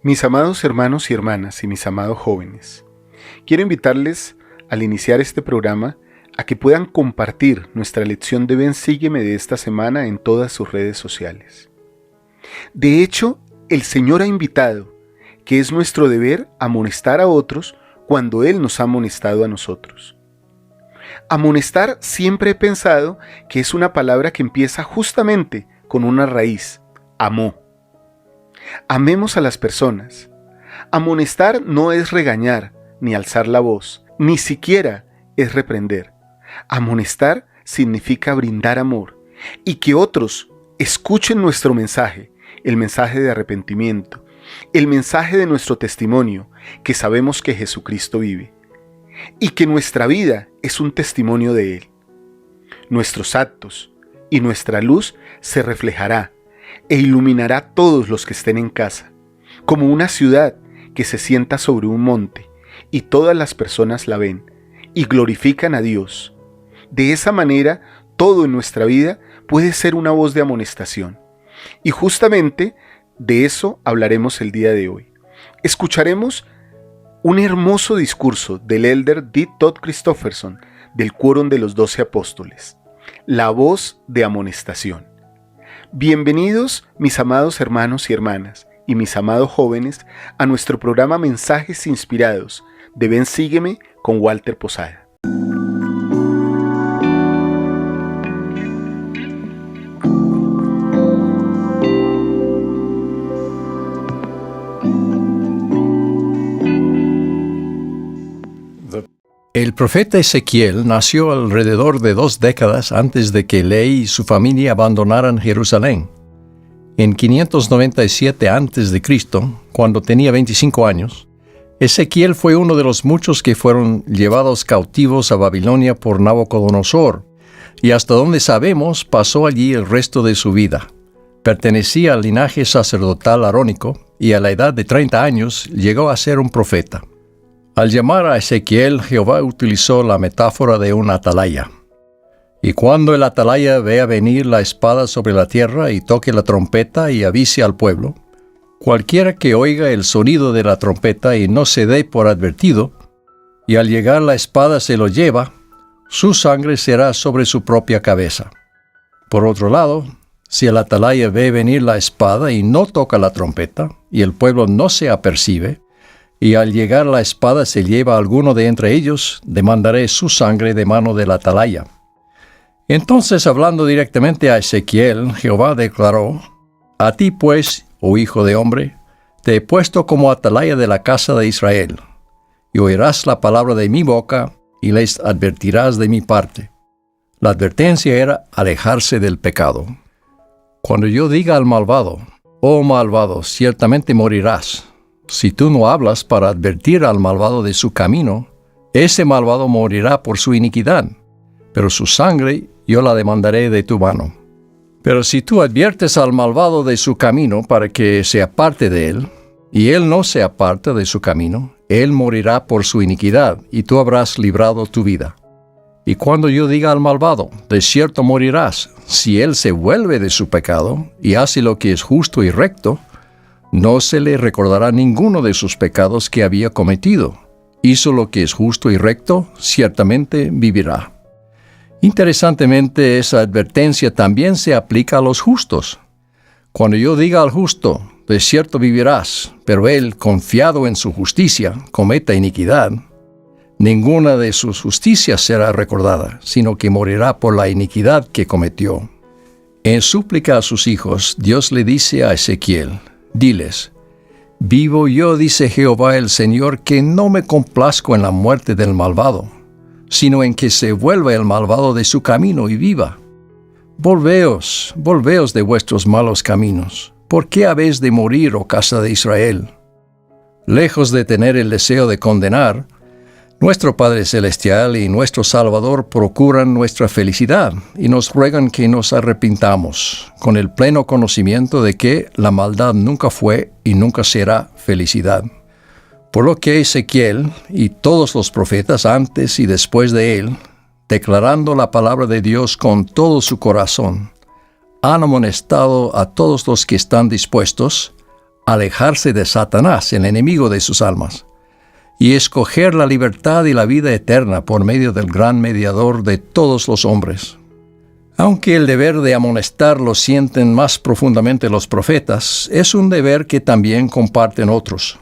Mis amados hermanos y hermanas y mis amados jóvenes, quiero invitarles al iniciar este programa a que puedan compartir nuestra lección de Ven Sígueme de esta semana en todas sus redes sociales. De hecho, el Señor ha invitado, que es nuestro deber, amonestar a otros cuando Él nos ha amonestado a nosotros. Amonestar siempre he pensado que es una palabra que empieza justamente con una raíz, amó. Amemos a las personas. Amonestar no es regañar, ni alzar la voz, ni siquiera es reprender. Amonestar significa brindar amor y que otros escuchen nuestro mensaje, el mensaje de arrepentimiento, el mensaje de nuestro testimonio, que sabemos que Jesucristo vive y que nuestra vida es un testimonio de Él. Nuestros actos y nuestra luz se reflejará e iluminará a todos los que estén en casa, como una ciudad que se sienta sobre un monte y todas las personas la ven y glorifican a Dios. De esa manera, todo en nuestra vida puede ser una voz de amonestación. Y justamente de eso hablaremos el día de hoy. Escucharemos un hermoso discurso del elder D. Todd Christofferson del Quórum de los 12 Apóstoles, la voz de amonestación. Bienvenidos, mis amados hermanos y hermanas, y mis amados jóvenes, a nuestro programa Mensajes Inspirados de Ven Sígueme con Walter Posada. El profeta Ezequiel nació alrededor de 2 décadas antes de que Ley y su familia abandonaran Jerusalén. En 597 a.C., cuando tenía 25 años, Ezequiel fue uno de los muchos que fueron llevados cautivos a Babilonia por Nabucodonosor, y hasta donde sabemos pasó allí el resto de su vida. Pertenecía al linaje sacerdotal arónico y a la edad de 30 años llegó a ser un profeta. Al llamar a Ezequiel, Jehová utilizó la metáfora de un atalaya. Y cuando el atalaya vea venir la espada sobre la tierra y toque la trompeta y avise al pueblo, cualquiera que oiga el sonido de la trompeta y no se dé por advertido, y al llegar la espada se lo lleva, su sangre será sobre su propia cabeza. Por otro lado, si el atalaya ve venir la espada y no toca la trompeta, y el pueblo no se apercibe, y al llegar la espada se lleva a alguno de entre ellos, demandaré su sangre de mano del atalaya. Entonces, hablando directamente a Ezequiel, Jehová declaró: A ti pues, oh hijo de hombre, te he puesto como atalaya de la casa de Israel, y oirás la palabra de mi boca, y les advertirás de mi parte. La advertencia era alejarse del pecado. Cuando yo diga al malvado: Oh malvado, ciertamente morirás. Si tú no hablas para advertir al malvado de su camino, ese malvado morirá por su iniquidad, pero su sangre yo la demandaré de tu mano. Pero si tú adviertes al malvado de su camino para que se aparte de él, y él no se aparta de su camino, él morirá por su iniquidad, y tú habrás librado tu vida. Y cuando yo diga al malvado: de cierto morirás, si él se vuelve de su pecado, y hace lo que es justo y recto, no se le recordará ninguno de sus pecados que había cometido. Hizo lo que es justo y recto, ciertamente vivirá. Interesantemente, esa advertencia también se aplica a los justos. Cuando yo diga al justo: de cierto vivirás, pero él, confiado en su justicia, cometa iniquidad, ninguna de sus justicias será recordada, sino que morirá por la iniquidad que cometió. En súplica a sus hijos, Dios le dice a Ezequiel: Diles: Vivo yo, dice Jehová el Señor, que no me complazco en la muerte del malvado, sino en que se vuelva el malvado de su camino y viva. Volveos de vuestros malos caminos. ¿Por qué habéis de morir, oh casa de Israel? Lejos de tener el deseo de condenar, nuestro Padre Celestial y nuestro Salvador procuran nuestra felicidad y nos ruegan que nos arrepintamos, con el pleno conocimiento de que la maldad nunca fue y nunca será felicidad. Por lo que Ezequiel y todos los profetas antes y después de él, declarando la palabra de Dios con todo su corazón, han amonestado a todos los que están dispuestos alejarse de Satanás, el enemigo de sus almas, y escoger la libertad y la vida eterna por medio del gran mediador de todos los hombres. Aunque el deber de amonestar lo sienten más profundamente los profetas, es un deber que también comparten otros.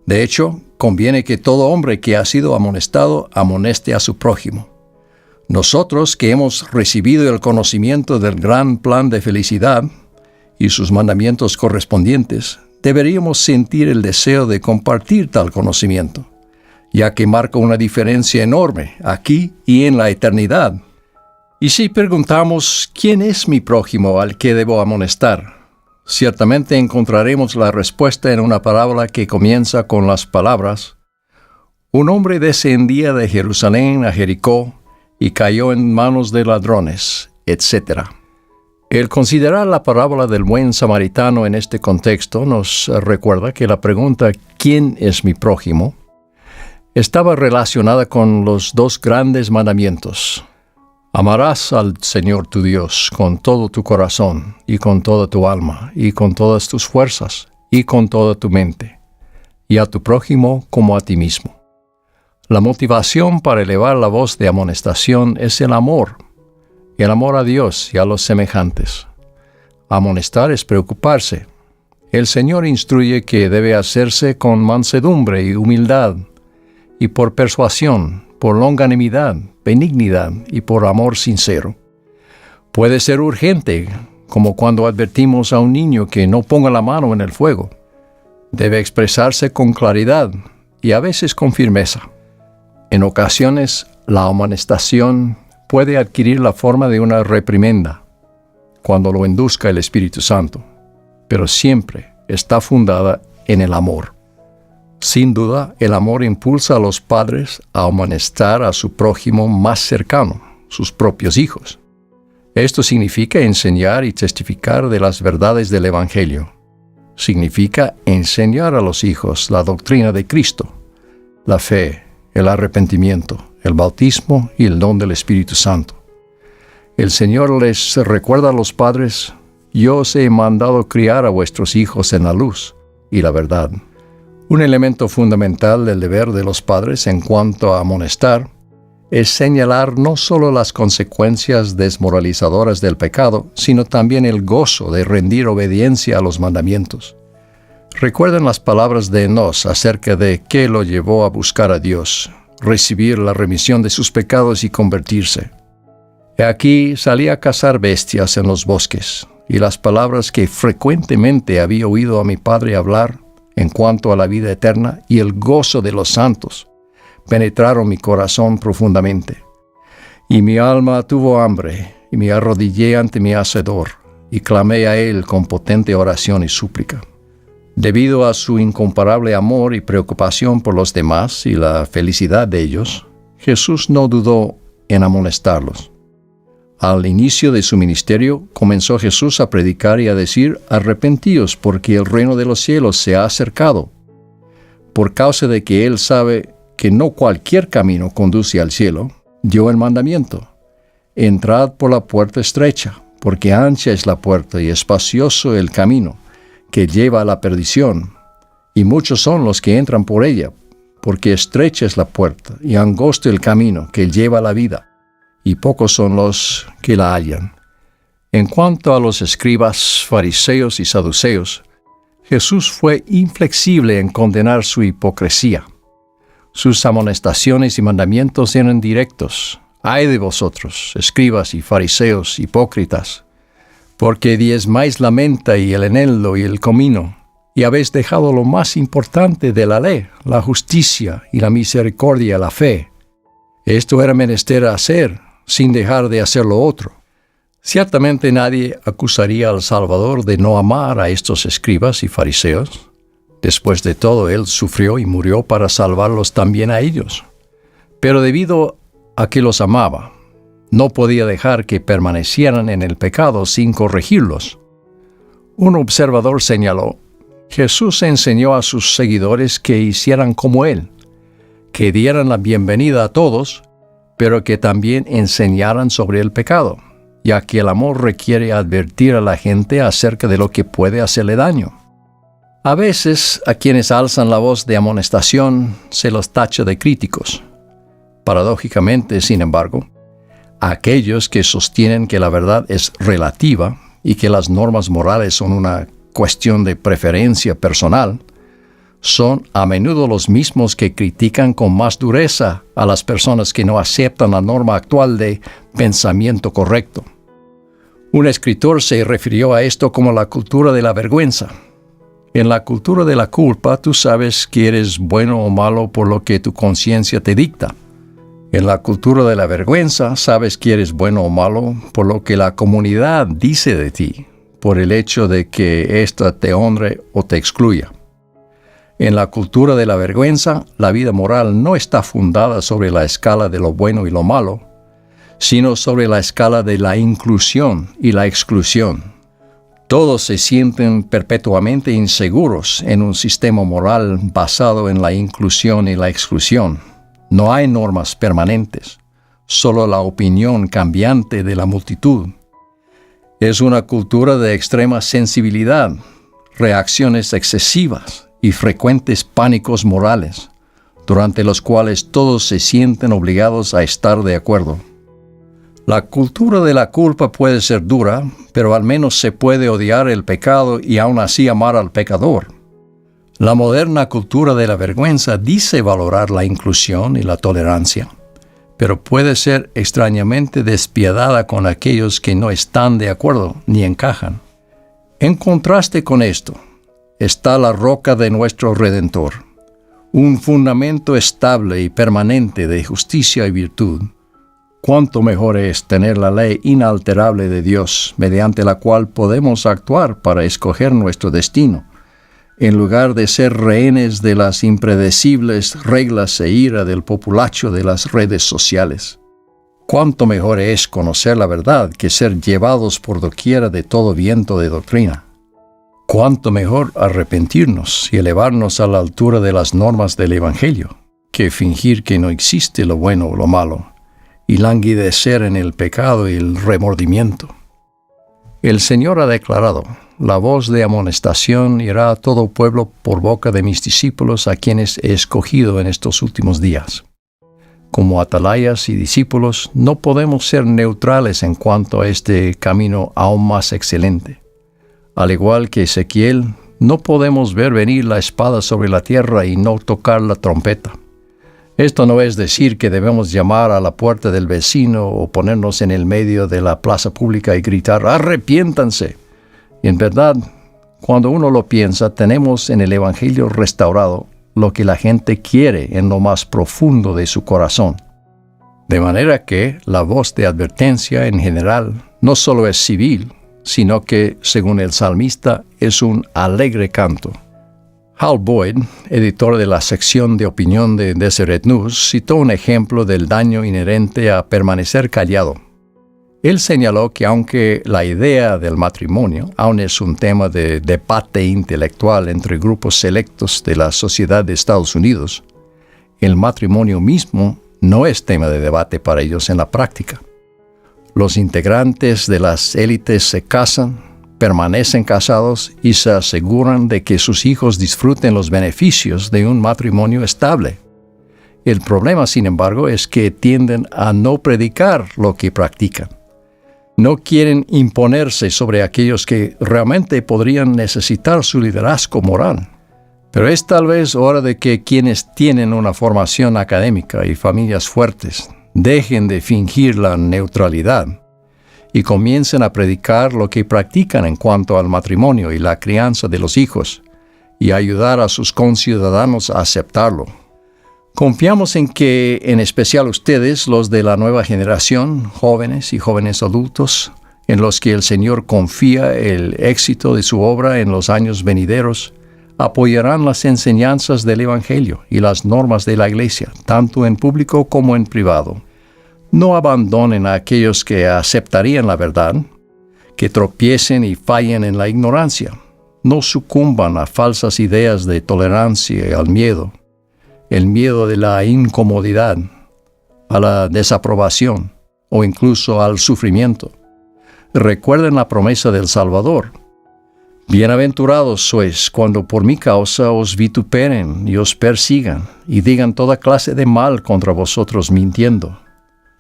De hecho, conviene que todo hombre que ha sido amonestado amoneste a su prójimo. Nosotros que hemos recibido el conocimiento del gran plan de felicidad y sus mandamientos correspondientes, deberíamos sentir el deseo de compartir tal conocimiento, ya que marca una diferencia enorme aquí y en la eternidad. Y si preguntamos, ¿quién es mi prójimo al que debo amonestar? Ciertamente encontraremos la respuesta en una parábola que comienza con las palabras: un hombre descendía de Jerusalén a Jericó y cayó en manos de ladrones, etc. El considerar la parábola del buen samaritano en este contexto nos recuerda que la pregunta ¿quién es mi prójimo? Estaba relacionada con los dos grandes mandamientos. Amarás al Señor tu Dios con todo tu corazón, y con toda tu alma, y con todas tus fuerzas, y con toda tu mente, y a tu prójimo como a ti mismo. La motivación para elevar la voz de amonestación es el amor a Dios y a los semejantes. Amonestar es preocuparse. El Señor instruye que debe hacerse con mansedumbre y humildad, y por persuasión, por longanimidad, benignidad y por amor sincero. Puede ser urgente, como cuando advertimos a un niño que no ponga la mano en el fuego. Debe expresarse con claridad y a veces con firmeza. En ocasiones, la amonestación puede adquirir la forma de una reprimenda, cuando lo induzca el Espíritu Santo, pero siempre está fundada en el amor. Sin duda, el amor impulsa a los padres a amonestar a su prójimo más cercano, sus propios hijos. Esto significa enseñar y testificar de las verdades del Evangelio. Significa enseñar a los hijos la doctrina de Cristo, la fe, el arrepentimiento, el bautismo y el don del Espíritu Santo. El Señor les recuerda a los padres: yo os he mandado criar a vuestros hijos en la luz y la verdad. Un elemento fundamental del deber de los padres en cuanto a amonestar es señalar no solo las consecuencias desmoralizadoras del pecado, sino también el gozo de rendir obediencia a los mandamientos. Recuerden las palabras de Enós acerca de qué lo llevó a buscar a Dios, recibir la remisión de sus pecados y convertirse. He aquí salí a cazar bestias en los bosques, y las palabras que frecuentemente había oído a mi padre hablar en cuanto a la vida eterna y el gozo de los santos penetraron mi corazón profundamente. Y mi alma tuvo hambre, y me arrodillé ante mi Hacedor, y clamé a Él con potente oración y súplica. Debido a su incomparable amor y preocupación por los demás y la felicidad de ellos, Jesús no dudó en amonestarlos. Al inicio de su ministerio, comenzó Jesús a predicar y a decir: arrepentíos, porque el reino de los cielos se ha acercado. Por causa de que Él sabe que no cualquier camino conduce al cielo, dio el mandamiento: entrad por la puerta estrecha, porque ancha es la puerta y espacioso el camino que lleva a la perdición, y muchos son los que entran por ella, porque estrecha es la puerta y angosto el camino que lleva a la vida, y pocos son los que la hallan. En cuanto a los escribas, fariseos y saduceos, Jesús fue inflexible en condenar su hipocresía. Sus amonestaciones y mandamientos eran directos. ¡Ay de vosotros, escribas y fariseos hipócritas! Porque diezmáis la menta y el eneldo y el comino, y habéis dejado lo más importante de la ley, la justicia y la misericordia, la fe. Esto era menester hacer, sin dejar de hacer lo otro. Ciertamente nadie acusaría al Salvador de no amar a estos escribas y fariseos. Después de todo, Él sufrió y murió para salvarlos también a ellos. Pero debido a que los amaba, no podía dejar que permanecieran en el pecado sin corregirlos. Un observador señaló: Jesús enseñó a sus seguidores que hicieran como Él, que dieran la bienvenida a todos, pero que también enseñaran sobre el pecado, ya que el amor requiere advertir a la gente acerca de lo que puede hacerle daño. A veces, a quienes alzan la voz de amonestación se los tacha de críticos. Paradójicamente, sin embargo, a aquellos que sostienen que la verdad es relativa y que las normas morales son una cuestión de preferencia personal, son a menudo los mismos que critican con más dureza a las personas que no aceptan la norma actual de pensamiento correcto. Un escritor se refirió a esto como la cultura de la vergüenza. En la cultura de la culpa, tú sabes que eres bueno o malo por lo que tu conciencia te dicta. En la cultura de la vergüenza, sabes que eres bueno o malo por lo que la comunidad dice de ti, por el hecho de que ésta te honre o te excluya. En la cultura de la vergüenza, la vida moral no está fundada sobre la escala de lo bueno y lo malo, sino sobre la escala de la inclusión y la exclusión. Todos se sienten perpetuamente inseguros en un sistema moral basado en la inclusión y la exclusión. No hay normas permanentes, solo la opinión cambiante de la multitud. Es una cultura de extrema sensibilidad, reacciones excesivas y frecuentes pánicos morales, durante los cuales todos se sienten obligados a estar de acuerdo. La cultura de la culpa puede ser dura, pero al menos se puede odiar el pecado y aún así amar al pecador. La moderna cultura de la vergüenza dice valorar la inclusión y la tolerancia, pero puede ser extrañamente despiadada con aquellos que no están de acuerdo ni encajan. En contraste con esto, está la roca de nuestro Redentor, un fundamento estable y permanente de justicia y virtud. Cuánto mejor es tener la ley inalterable de Dios, mediante la cual podemos actuar para escoger nuestro destino, en lugar de ser rehenes de las impredecibles reglas e ira del populacho de las redes sociales. Cuánto mejor es conocer la verdad que ser llevados por doquiera de todo viento de doctrina. Cuánto mejor arrepentirnos y elevarnos a la altura de las normas del Evangelio, que fingir que no existe lo bueno o lo malo, y languidecer en el pecado y el remordimiento. El Señor ha declarado: la voz de amonestación irá a todo pueblo por boca de mis discípulos a quienes he escogido en estos últimos días. Como atalayas y discípulos, no podemos ser neutrales en cuanto a este camino aún más excelente. Al igual que Ezequiel, no podemos ver venir la espada sobre la tierra y no tocar la trompeta. Esto no es decir que debemos llamar a la puerta del vecino o ponernos en el medio de la plaza pública y gritar: ¡arrepiéntanse! Y en verdad, cuando uno lo piensa, tenemos en el Evangelio restaurado lo que la gente quiere en lo más profundo de su corazón. De manera que la voz de advertencia en general no solo es civil, sino que, según el salmista, es un alegre canto. Hal Boyd, editor de la sección de opinión de Deseret News, citó un ejemplo del daño inherente a permanecer callado. Él señaló que aunque la idea del matrimonio aún es un tema de debate intelectual entre grupos selectos de la sociedad de Estados Unidos, el matrimonio mismo no es tema de debate para ellos en la práctica. Los integrantes de las élites se casan, permanecen casados y se aseguran de que sus hijos disfruten los beneficios de un matrimonio estable. El problema, sin embargo, es que tienden a no predicar lo que practican. No quieren imponerse sobre aquellos que realmente podrían necesitar su liderazgo moral. Pero es tal vez hora de que quienes tienen una formación académica y familias fuertes dejen de fingir la neutralidad y comiencen a predicar lo que practican en cuanto al matrimonio y la crianza de los hijos, y ayudar a sus conciudadanos a aceptarlo. Confiamos en que, en especial ustedes, los de la nueva generación, jóvenes y jóvenes adultos, en los que el Señor confía el éxito de su obra en los años venideros, apoyarán las enseñanzas del Evangelio y las normas de la Iglesia, tanto en público como en privado. No abandonen a aquellos que aceptarían la verdad, que tropiecen y fallen en la ignorancia. No sucumban a falsas ideas de tolerancia y al miedo, el miedo de la incomodidad, a la desaprobación o incluso al sufrimiento. Recuerden la promesa del Salvador. Bienaventurados sois cuando por mi causa os vituperen y os persigan, y digan toda clase de mal contra vosotros mintiendo.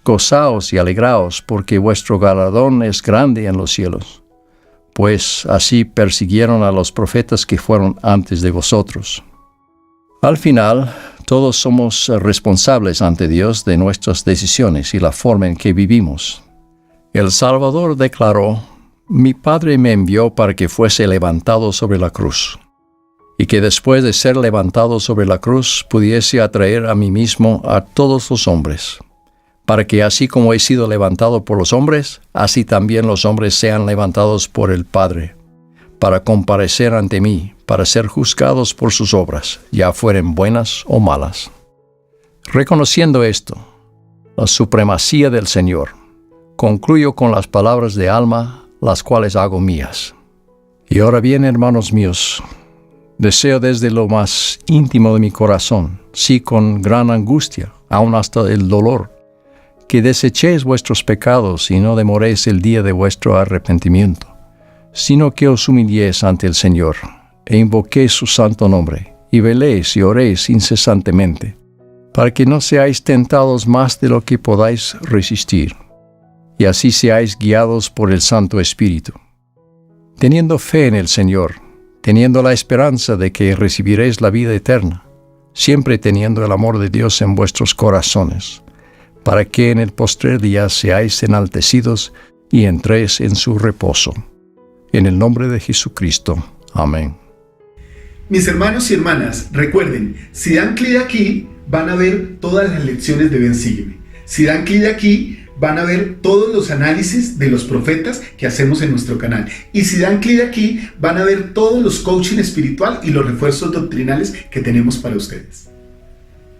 Gozaos y alegraos, porque vuestro galardón es grande en los cielos. Pues así persiguieron a los profetas que fueron antes de vosotros. Al final, todos somos responsables ante Dios de nuestras decisiones y la forma en que vivimos. El Salvador declaró: Mi Padre me envió para que fuese levantado sobre la cruz, y que después de ser levantado sobre la cruz pudiese atraer a mí mismo a todos los hombres, para que así como he sido levantado por los hombres, así también los hombres sean levantados por el Padre, para comparecer ante mí, para ser juzgados por sus obras, ya fueren buenas o malas. Reconociendo esto, la supremacía del Señor, concluyo con las palabras de Alma, las cuales hago mías. Y ahora bien, hermanos míos, deseo desde lo más íntimo de mi corazón, sí con gran angustia, aun hasta el dolor, que desechéis vuestros pecados y no demoréis el día de vuestro arrepentimiento, sino que os humilléis ante el Señor, e invoquéis su santo nombre, y veléis y oréis incesantemente, para que no seáis tentados más de lo que podáis resistir, y así seáis guiados por el Santo Espíritu. Teniendo fe en el Señor, teniendo la esperanza de que recibiréis la vida eterna, siempre teniendo el amor de Dios en vuestros corazones, para que en el postrer día seáis enaltecidos y entréis en su reposo. En el nombre de Jesucristo. Amén. Mis hermanos y hermanas, recuerden, si dan clic aquí, van a ver todas las lecciones de Ven Sígueme. Si dan clic aquí, van a ver todos los análisis de los profetas que hacemos en nuestro canal. Y si dan clic aquí, van a ver todos los coaching espiritual y los refuerzos doctrinales que tenemos para ustedes.